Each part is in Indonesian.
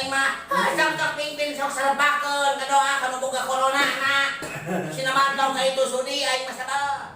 diari mah cocok pingpin sok serbakeun kadoa kana boga corona na. Sinamantong ka itu sudi aing mah sabar.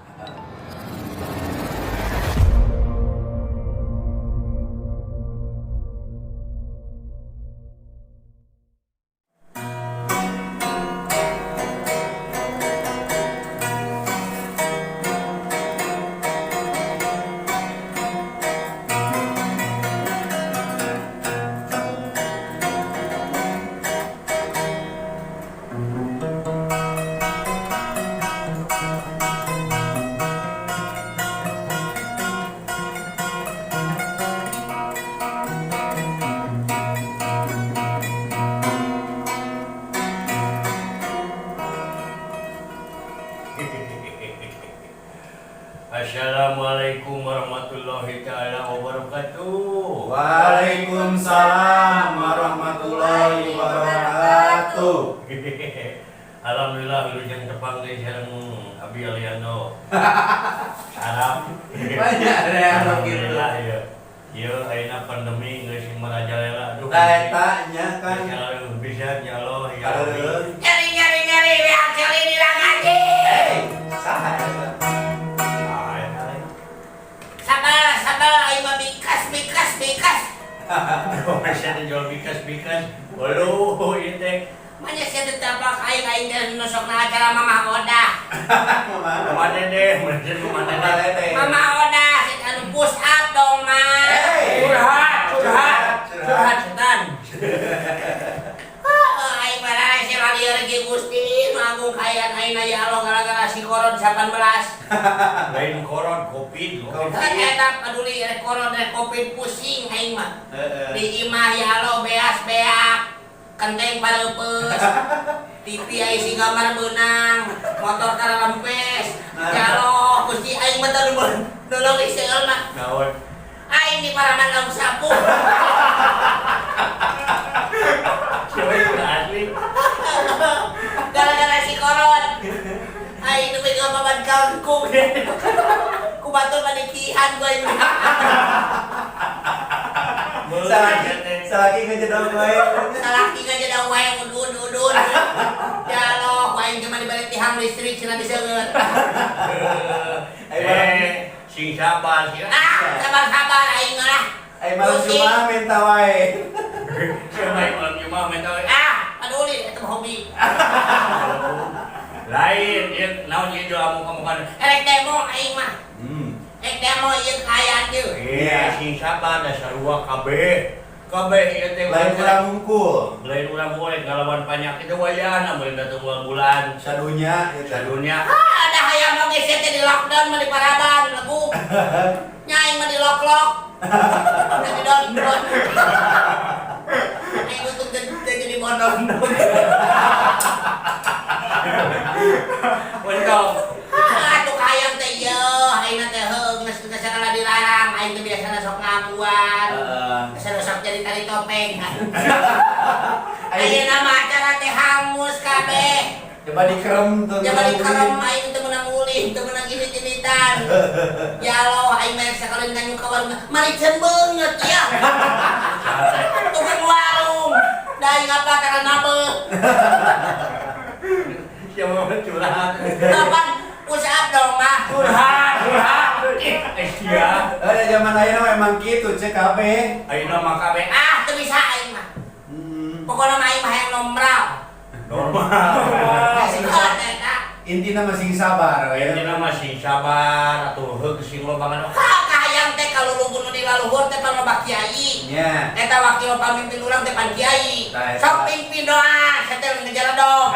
Assalamualaikum warahmatullahi taala wabarakatuh. Waalaikumsalam warahmatullahi wabarakatuh. Alhamdulillah wilujeng tepang geus sareng Abi Aliando. Sarap. Banyak rea Alhamdulillah ya. Ieu ayeuna pandemi geus merajalela. Aduh. Tanya kan. Kalau bisa ya Allah ya Rabbi. Nyari beak kali ini lah ngaji. Saha Sabar aing mah bikas. Masih ada jual bikas. Waduh, ieu teh Manya sia teh tabak aing teh nusokna acara Mamah Oda. Mana deh, Mamah Oda sik anu push up dong mah. Curhat setan. Aing mah si radio lagi Gusti manggung kayan aing ya Allah gara-gara si koron 18. lain koron Covid. Kan eta peduli koron dan Covid pusing aing mah. Di imah ya Allah beas-beak. Kenteng paleupeus. TV aya si gambar beunang, motor tara lempes. Ya Allah Gusti aing mah teu nolong iseueul mah. Naon? Aing di paraman daun sapu. Siapa yang asli? Gara-gara si koron. Aing nu megang paman kangkung. Ku batur panikihan gua ini. Salaki ngejedok wae. Salaki ngajada wae udun. Ya Allah, aing cuma dibalik tihang listrik cenah diseungeut. Sing sabar sih. Sabar aing mah lah. Malam Jumat minta wae. Siapa yang malam Jumat minta wae? Paduli eta hobi. Lain, ieu naon ieu jual muka-muka. Erek demo aing mah. Ek demo ieu kaayaan teu. Sing sabar da sarua kabeh. Kabeh ieu teh Lain urang hungkul. lain urang boleh ngalawan penyakit teh wayahna meureun datang bulan. Sadunya Sadunya. Ada hayang mah geus teh di lockdown mah di paraban lagu. Nyaing mah di lock-lock. Di don. Aing untung jadi bodong. Untuk Atuh hayang teh ieu, aing teh heuh geus sakala dilarang, aing teh biasana sok ngamuan. Biasana sok jadi tali topeng. Ayeuna mah acara teh hangus kabeh. coba dikerem tuh. Coba dikerem aing teu meunang ulih, teu meunang gini-ginitan. Ya Allah, aing mah sakalian nganyu ka warung, mariceun beungeut ya. Tukang warung, da aing apa karena beuh. siapa mau curhat? Kapan usaha dong mah? Curhat. Iya. Zaman ayeuna memang kitu cek kabeh. Ayeuna mah kabeh Teu bisa aing mah. Pokona mah aing mah hayang nombral. normal. Masih kuat eta. Intina masih sabar we. Intina masih sabar atuh heug sing lobangan. Kahayang teh kaluluhur nu di laluhur teh panoba kiai. Nya. Eta wakil pamimpin urang teh pan kiai. Tah, eta. Sok pimpin doa, satel ngejala dong.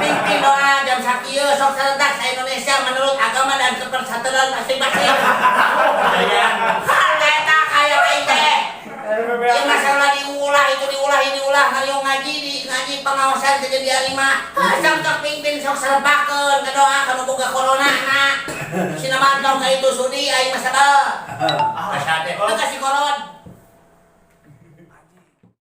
Pimpin doa jam sakieu sok saredak sa Indonesia menurut agama dan kepersatuan masing-masing. Percayaan. Eta kaya aing teh. Ieu masalah diulah ngaliung ngaji pengawasan jadi diari mah. Cocok pimpin sok serbakeun kadoa kana boga corona na. Sinamantong ka itu sudi aing mah sabar. Asa teh. Teu kasih koron.